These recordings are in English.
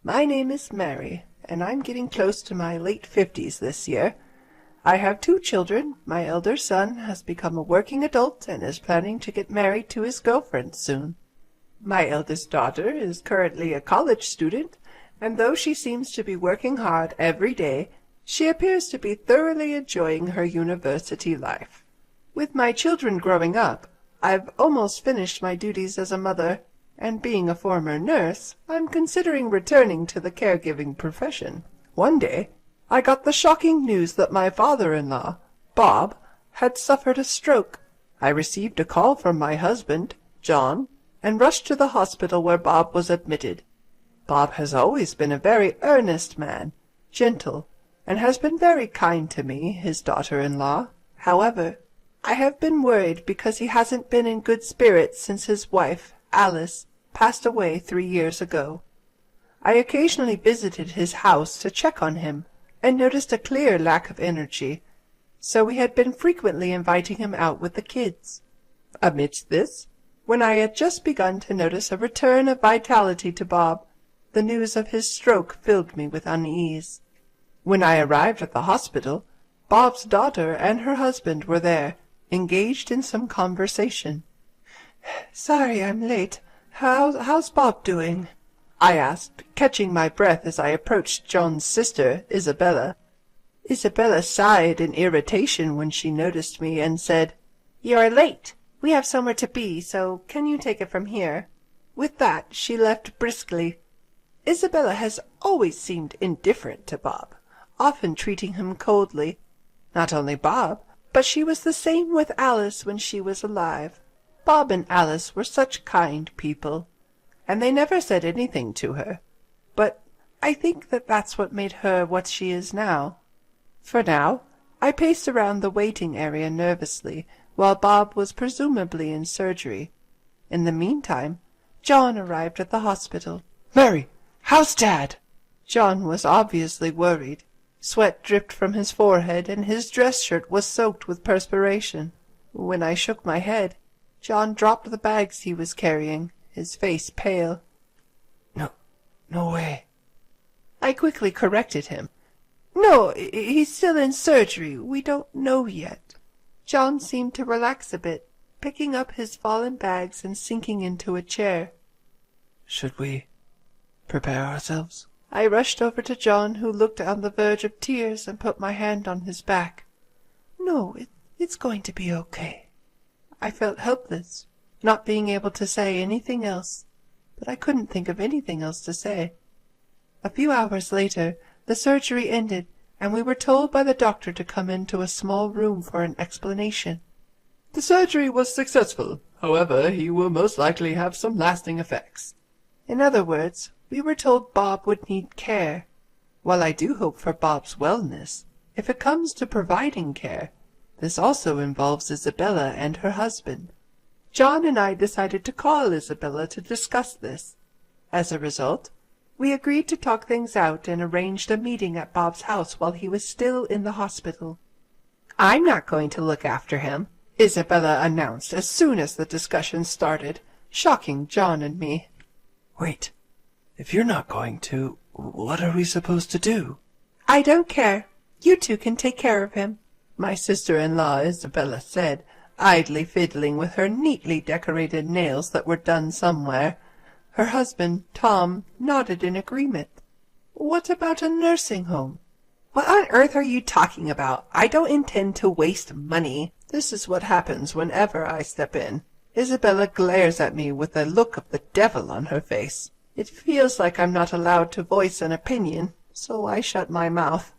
My name is Mary, and I'm getting close to my late 50s this year. I have 2 children. My elder son has become a working adult and is planning to get married to his girlfriend soon. My eldest daughter is currently a college student, and though she seems to be working hard every day, she appears to be thoroughly enjoying her university life. With my children growing up, I've almost finished my duties as a mother, and being a former nurse, I'm considering returning to the caregiving profession. One day, I got the shocking news that my father-in-law, Bob, had suffered a stroke. I received a call from my husband, John, and rushed to the hospital where Bob was admitted. Bob has always been a very earnest man, gentle, and has been very kind to me, his daughter-in-law. However, I have been worried because he hasn't been in good spirits since his wife, Alice, passed away 3 years ago. I occasionally visited his house to check on him, and noticed a clear lack of energy, so we had been frequently inviting him out with the kids. Amidst this, when I had just begun to notice a return of vitality to Bob, the news of his stroke filled me with unease. When I arrived at the hospital, Bob's daughter and her husband were there, engaged in some conversation. "Sorry I'm late. How's Bob doing?" I asked, catching my breath as I approached John's sister, Isabella. Isabella sighed in irritation when she noticed me and said, "You're late. We have somewhere to be, so can you take it from here?" With that she left briskly. Isabella has always seemed indifferent to Bob, often treating him coldly. Not only Bob, but she was the same with Alice when she was alive. Bob and Alice were such kind people, and they never said anything to her. But I think that's what made her what she is now. For now, I paced around the waiting area nervously, while Bob was presumably in surgery. In the meantime, John arrived at the hospital. "Mary, how's Dad?" John was obviously worried. Sweat dripped from his forehead, and his dress shirt was soaked with perspiration. When I shook my head, John dropped the bags he was carrying, his face pale. No way." I quickly corrected him. "No, he's still in surgery. We don't know yet." John seemed to relax a bit, picking up his fallen bags and sinking into a chair. "Should we prepare ourselves?" I rushed over to John, who looked on the verge of tears, and put my hand on his back. "No, it's going to be okay." I felt helpless, not being able to say anything else, but I couldn't think of anything else to say. A few hours later, the surgery ended, and we were told by the doctor to come into a small room for an explanation. "The surgery was successful. However, he will most likely have some lasting effects." In other words, we were told Bob would need care. While I do hope for Bob's wellness, if it comes to providing care, this also involves Isabella and her husband. John and I decided to call Isabella to discuss this. As a result, we agreed to talk things out and arranged a meeting at Bob's house while he was still in the hospital. "I'm not going to look after him," Isabella announced as soon as the discussion started, shocking John and me. "Wait. If you're not going to, what are we supposed to do?" "I don't care. You two can take care of him," my sister-in-law Isabella said, idly fiddling with her neatly decorated nails that were done somewhere. Her husband, Tom, nodded in agreement. "What about a nursing home?" "What on earth are you talking about? I don't intend to waste money." This is what happens whenever I step in. Isabella glares at me with a look of the devil on her face. It feels like I'm not allowed to voice an opinion, so I shut my mouth.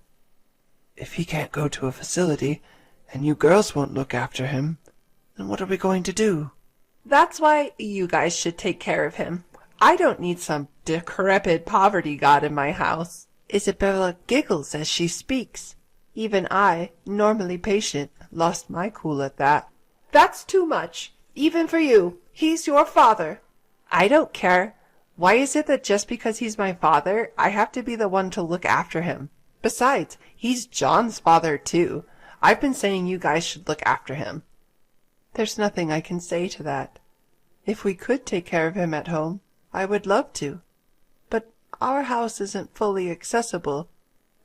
"If he can't go to a facility, and you girls won't look after him, then what are we going to do?" "That's why you guys should take care of him. I don't need some decrepit poverty god in my house." Isabella giggles as she speaks. Even I, normally patient, lost my cool at that. "That's too much, even for you. He's your father." "I don't care. Why is it that just because he's my father, I have to be the one to look after him? Besides, he's John's father, too. I've been saying you guys should look after him." There's nothing I can say to that. If we could take care of him at home, I would love to. But Our house isn't fully accessible.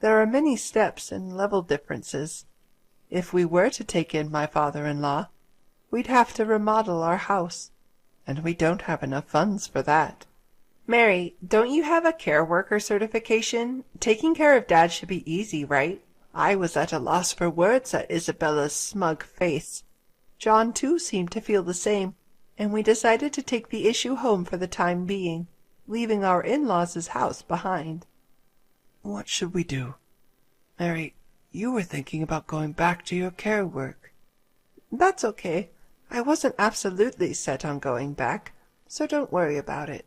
There are many steps and level differences. If we were to take in my father-in-law, we'd have to remodel our house, and we don't have enough funds for that. Mary, don't you have a care worker certification? Taking care of Dad should be easy, right? I was at a loss for words at Isabella's smug face. John, too, seemed to feel the same, and we decided to take the issue home for the time being, leaving our in-laws' house behind. What should we do? Mary, you were thinking about going back to your care work. That's okay. I wasn't absolutely set on going back, so don't worry about it,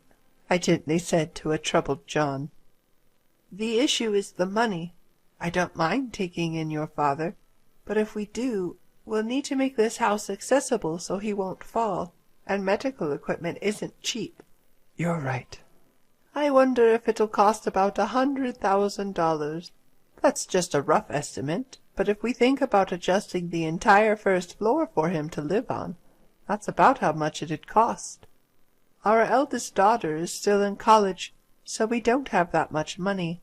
I gently said to a troubled John. The issue is the money. I don't mind taking in your father, but if we do, we'll need to make this house accessible so he won't fall, and medical equipment isn't cheap. You're right. I wonder if it'll cost about $100,000. That's just a rough estimate, but if we think about adjusting the entire first floor for him to live on, that's about how much it'd cost. Our eldest daughter is still in college, so we don't have that much money.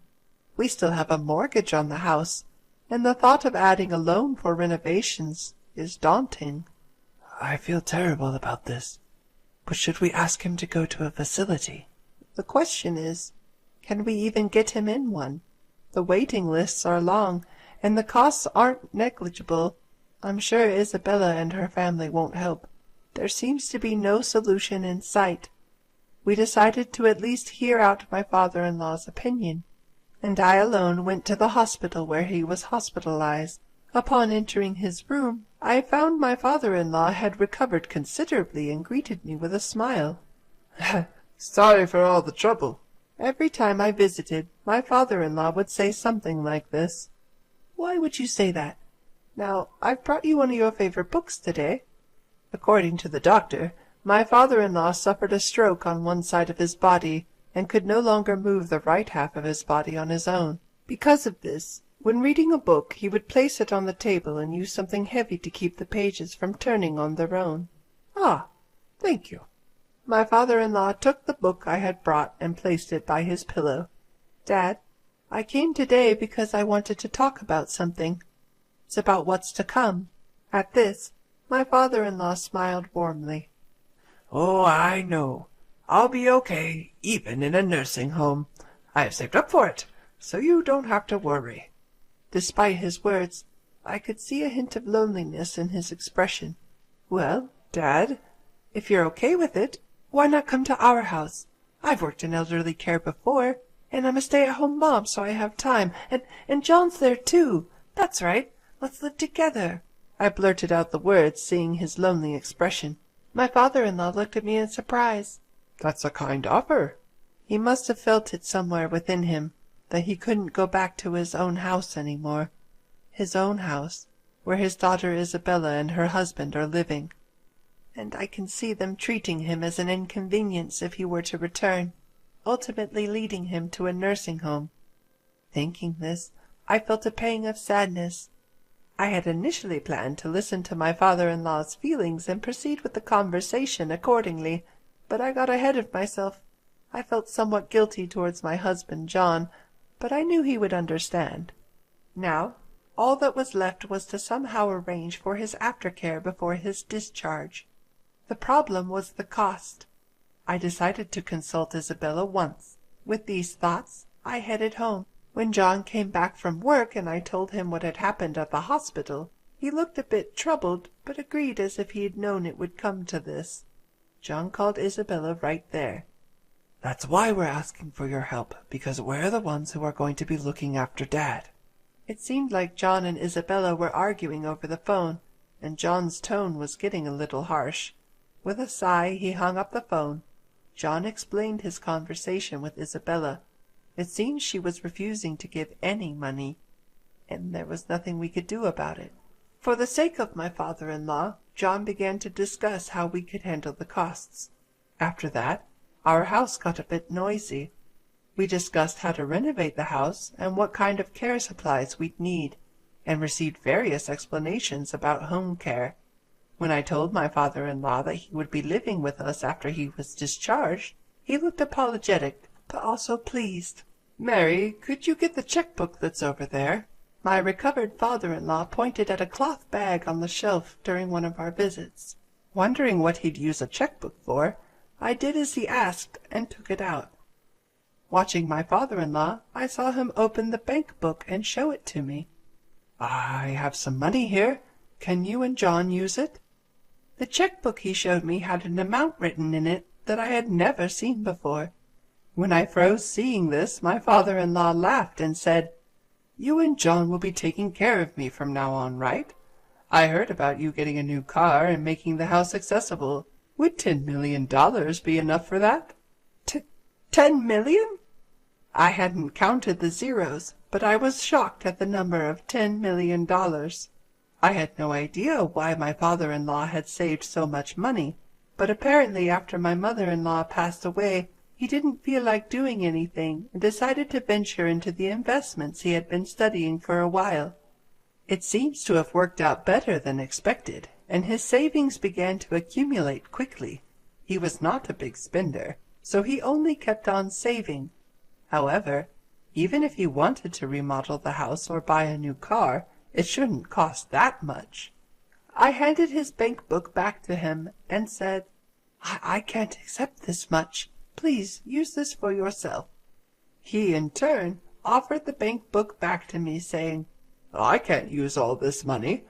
We still have a mortgage on the house, and the thought of adding a loan for renovations is daunting. I feel terrible about this, but should we ask him to go to a facility? The question is, can we even get him in one? The waiting lists are long, and the costs aren't negligible. I'm sure Isabella and her family won't help. There seems to be no solution in sight. We decided to at least hear out my father-in-law's opinion, and I alone went to the hospital where he was hospitalized. Upon entering his room, I found my father-in-law had recovered considerably and greeted me with a smile. Sorry for all the trouble. Every time I visited, my father-in-law would say something like this. Why would you say that? Now, I've brought you one of your favorite books today. According to the doctor, my father-in-law suffered a stroke on one side of his body and could no longer move the right half of his body on his own. Because of this, when reading a book, he would place it on the table and use something heavy to keep the pages from turning on their own. Ah, thank you. My father-in-law took the book I had brought and placed it by his pillow. Dad, I came today because I wanted to talk about something. It's about what's to come. At this, my father-in-law smiled warmly. Oh, I know. I'll be okay, even in a nursing home. I have saved up for it, so you don't have to worry. Despite his words, I could see a hint of loneliness in his expression. Well, Dad, if you're okay with it, why not come to our house? I've worked in elderly care before, and I'm a stay-at-home mom, so I have time. And John's there, too. That's right. Let's live together. I blurted out the words, seeing his lonely expression. My father-in-law looked at me in surprise. That's a kind offer. He must have felt it somewhere within him, that he couldn't go back to his own house any more. His own house, where his daughter Isabella and her husband are living. And I can see them treating him as an inconvenience if he were to return, ultimately leading him to a nursing home. Thinking this, I felt a pang of sadness. I had initially planned to listen to my father-in-law's feelings and proceed with the conversation accordingly, but I got ahead of myself. I felt somewhat guilty towards my husband John, but I knew he would understand. Now, all that was left was to somehow arrange for his aftercare before his discharge. The problem was the cost. I decided to consult Isabella once. With these thoughts, I headed home. When John came back from work and I told him what had happened at the hospital, he looked a bit troubled, but agreed as if he had known it would come to this. John called Isabella right there. That's why we're asking for your help, because we're the ones who are going to be looking after Dad. It seemed like John and Isabella were arguing over the phone, and John's tone was getting a little harsh. With a sigh, he hung up the phone. John explained his conversation with Isabella. It seemed she was refusing to give any money, and there was nothing we could do about it. For the sake of my father-in-law, John began to discuss how we could handle the costs. After that, our house got a bit noisy. We discussed how to renovate the house and what kind of care supplies we'd need, and received various explanations about home care. When I told my father-in-law that he would be living with us after he was discharged, he looked apologetic, but also pleased. Mary, could you get the checkbook that's over there? My recovered father-in-law pointed at a cloth bag on the shelf during one of our visits. Wondering what he'd use a checkbook for, I did as he asked and took it out. Watching my father-in-law, I saw him open the bank book and show it to me. I have some money here. Can you and John use it? The checkbook he showed me had an amount written in it that I had never seen before. When I froze seeing this, my father-in-law laughed and said, "You and John will be taking care of me from now on, right? I heard about you getting a new car and making the house accessible. Would $10 million be enough for that?" $10 million? I hadn't counted the zeros, but I was shocked at the number of $10 million. I had no idea why my father-in-law had saved so much money, but apparently after my mother-in-law passed away, he didn't feel like doing anything and decided to venture into the investments he had been studying for a while. It seems to have worked out better than expected, and his savings began to accumulate quickly. He was not a big spender, so he only kept on saving. However, even if he wanted to remodel the house or buy a new car, it shouldn't cost that much. I handed his bank book back to him and said, I can't accept this much. Please use this for yourself." He, in turn, offered the bank book back to me, saying, "I can't use all this money.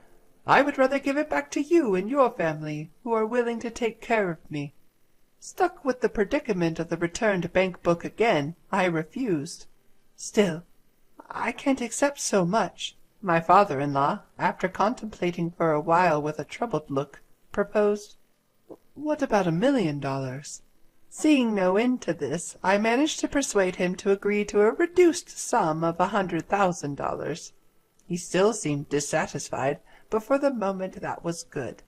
I would rather give it back to you and your family, who are willing to take care of me." Stuck with the predicament of the returned bank book again, I refused. "Still, I can't accept so much." My father-in-law, after contemplating for a while with a troubled look, proposed, "What about $1 million?" Seeing no end to this, I managed to persuade him to agree to a reduced sum of $100,000. He still seemed dissatisfied, but for the moment that was good.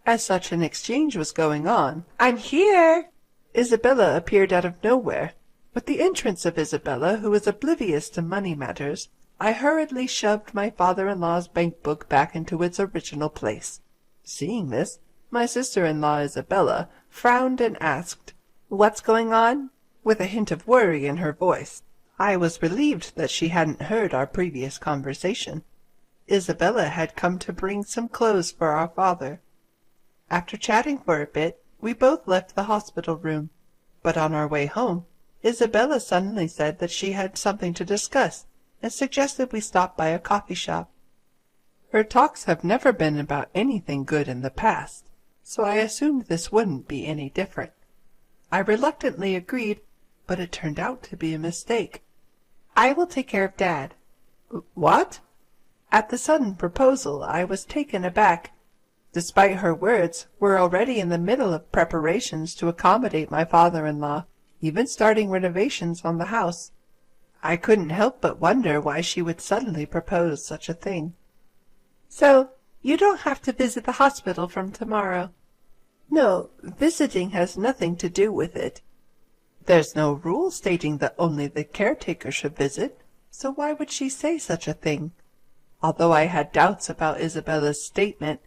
As such an exchange was going on, "I'm here!" Isabella appeared out of nowhere. With the entrance of Isabella, who was oblivious to money matters, I hurriedly shoved my father-in-law's bank book back into its original place. Seeing this, my sister-in-law Isabella frowned and asked, "What's going on?" with a hint of worry in her voice. I was relieved that she hadn't heard our previous conversation. Isabella had come to bring some clothes for our father. After chatting for a bit, we both left the hospital room, but on our way home, Isabella suddenly said that she had something to discuss, and suggested we stop by a coffee shop. Her talks have never been about anything good in the past, so I assumed this wouldn't be any different. I reluctantly agreed, but it turned out to be a mistake. "I will take care of Dad." "What?" At the sudden proposal, I was taken aback. Despite her words, we're already in the middle of preparations to accommodate my father-in-law, even starting renovations on the house. I couldn't help but wonder why she would suddenly propose such a thing. "So, you don't have to visit the hospital from tomorrow." "No, visiting has nothing to do with it. There's no rule stating that only the caretaker should visit, so why would she say such a thing?" Although I had doubts about Isabella's statement,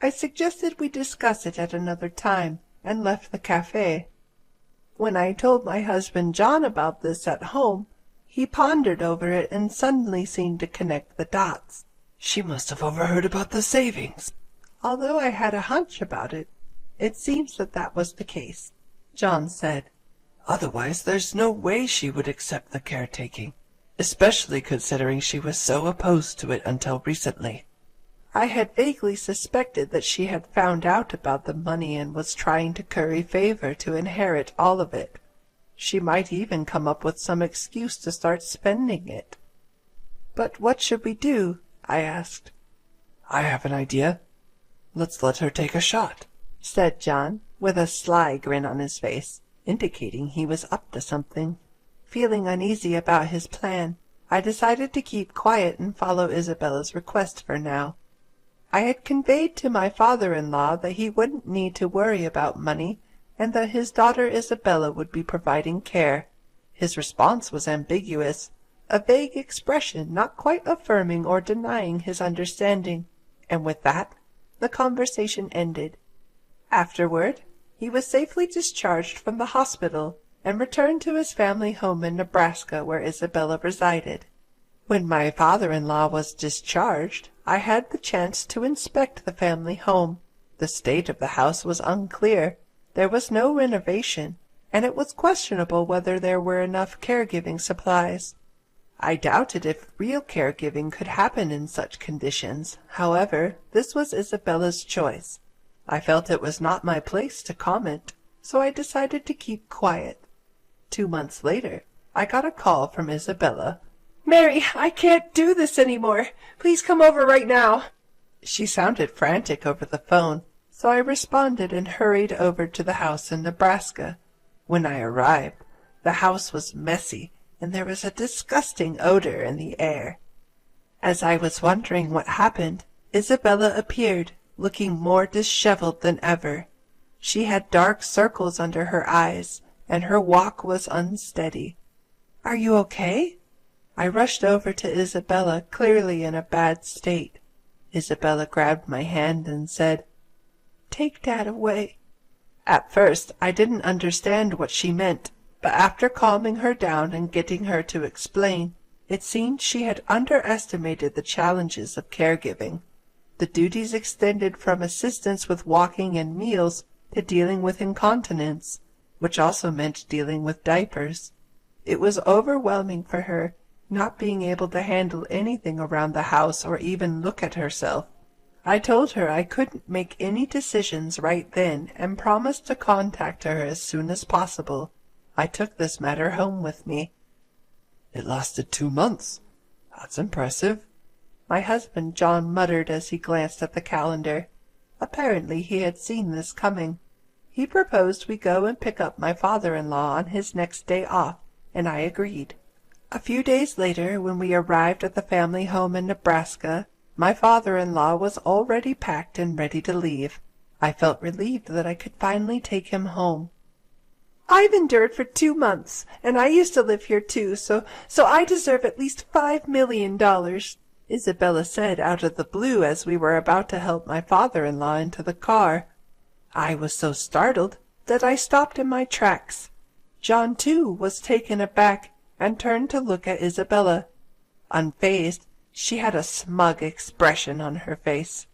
I suggested we discuss it at another time, and left the cafe. When I told my husband John about this at home, he pondered over it and suddenly seemed to connect the dots. She must have overheard about the savings. Although I had a hunch about it, it seems that was the case. John said, "Otherwise there's no way she would accept the caretaking, especially considering she was so opposed to it until recently." I had vaguely suspected that she had found out about the money and was trying to curry favor to inherit all of it. She might even come up with some excuse to start spending it. "But what should we do?" I asked. "I have an idea. Let's let her take a shot," said John, with a sly grin on his face, indicating he was up to something. Feeling uneasy about his plan, I decided to keep quiet and follow Isabella's request for now. I had conveyed to my father-in-law that he wouldn't need to worry about money, and that his daughter Isabella would be providing care. His response was ambiguous, a vague expression not quite affirming or denying his understanding, and with that the conversation ended. Afterward, he was safely discharged from the hospital, and returned to his family home in Nebraska where Isabella resided. When my father-in-law was discharged, I had the chance to inspect the family home. The state of the house was unclear. There was no renovation, and it was questionable whether there were enough caregiving supplies. I doubted if real caregiving could happen in such conditions. However, this was Isabella's choice. I felt it was not my place to comment, so I decided to keep quiet. 2 months later, I got a call from Isabella. "Mary, I can't do this anymore. Please come over right now." She sounded frantic over the phone, so I responded and hurried over to the house in Nebraska. When I arrived, the house was messy, and there was a disgusting odor in the air. As I was wondering what happened, Isabella appeared, looking more disheveled than ever. She had dark circles under her eyes, and her walk was unsteady. "Are you okay?" I rushed over to Isabella, clearly in a bad state. Isabella grabbed my hand and said, "Take Dad away." At first I didn't understand what she meant, but after calming her down and getting her to explain, it seemed she had underestimated the challenges of caregiving. The duties extended from assistance with walking and meals to dealing with incontinence, which also meant dealing with diapers. It was overwhelming for her, not being able to handle anything around the house or even look at herself. I told her I couldn't make any decisions right then and promised to contact her as soon as possible. I took this matter home with me. "It lasted 2 months. That's impressive." My husband John muttered as he glanced at the calendar. Apparently he had seen this coming. He proposed we go and pick up my father-in-law on his next day off, and I agreed. A few days later, when we arrived at the family home in Nebraska, my father-in-law was already packed and ready to leave. I felt relieved that I could finally take him home. "I've endured for 2 months, and I used to live here too, so I deserve at least $5 million, Isabella said out of the blue as we were about to help my father-in-law into the car. I was so startled that I stopped in my tracks. John, too, was taken aback and turned to look at Isabella. Unfazed, she had a smug expression on her face.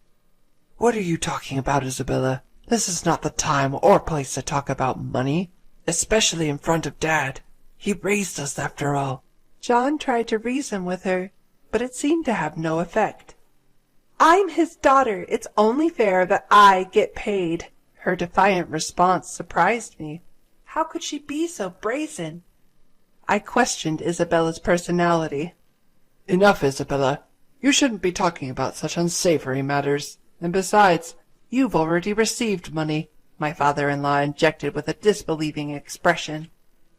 "What are you talking about, Isabella? This is not the time or place to talk about money, especially in front of Dad. He raised us after all." John tried to reason with her, but it seemed to have no effect. "I'm his daughter. It's only fair that I get paid." Her defiant response surprised me. How could she be so brazen? I questioned Isabella's personality. "Enough, Isabella. You shouldn't be talking about such unsavory matters. And besides, you've already received money," my father-in-law injected with a disbelieving expression.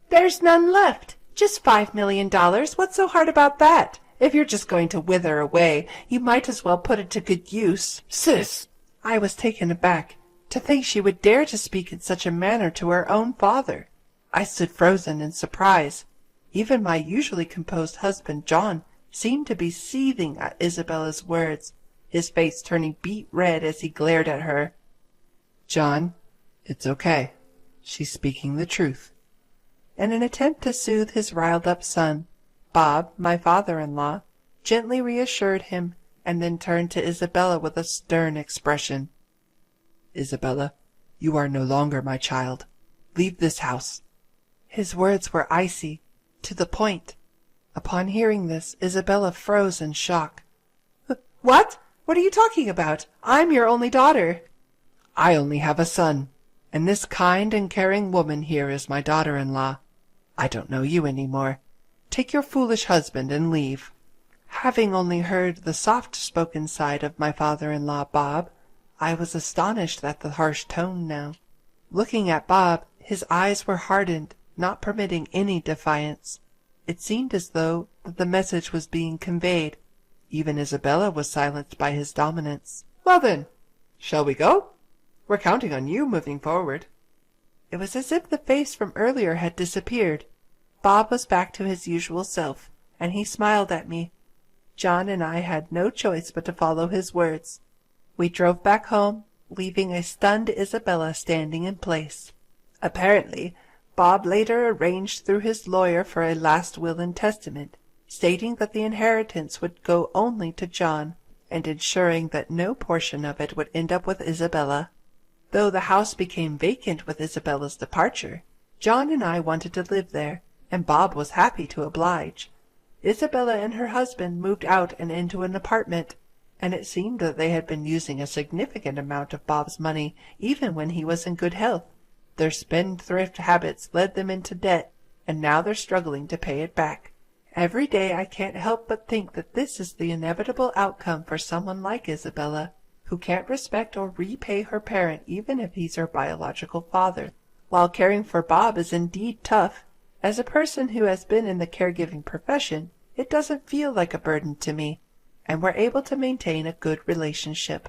"There's none left. Just $5 million. What's so hard about that? If you're just going to wither away, you might as well put it to good use." "Sis!" I was taken aback. To think she would dare to speak in such a manner to her own father. I stood frozen in surprise. Even my usually composed husband, John, seemed to be seething at Isabella's words, his face turning beet red as he glared at her. "John, it's okay. She's speaking the truth." In an attempt to soothe his riled-up son, Bob, my father-in-law, gently reassured him and then turned to Isabella with a stern expression. "Isabella, you are no longer my child. Leave this house." His words were icy, to the point. Upon hearing this, Isabella froze in shock. "What? What are you talking about? I'm your only daughter." "I only have a son, and this kind and caring woman here is my daughter-in-law. I don't know you any more. Take your foolish husband and leave." Having only heard the soft-spoken side of my father-in-law, Bob, I was astonished at the harsh tone now. Looking at Bob, his eyes were hardened, not permitting any defiance. It seemed as though that the message was being conveyed. Even Isabella was silenced by his dominance. "Well then, shall we go? We're counting on you moving forward." It was as if the face from earlier had disappeared. Bob was back to his usual self, and he smiled at me. John and I had no choice but to follow his words. We drove back home, leaving a stunned Isabella standing in place. Apparently, Bob later arranged through his lawyer for a last will and testament, stating that the inheritance would go only to John, and ensuring that no portion of it would end up with Isabella. Though the house became vacant with Isabella's departure, John and I wanted to live there, and Bob was happy to oblige. Isabella and her husband moved out and into an apartment, and it seemed that they had been using a significant amount of Bob's money even when he was in good health. Their spendthrift habits led them into debt, and now they're struggling to pay it back. Every day I can't help but think that this is the inevitable outcome for someone like Isabella, who can't respect or repay her parent even if he's her biological father. While caring for Bob is indeed tough, as a person who has been in the caregiving profession, it doesn't feel like a burden to me, and we're able to maintain a good relationship.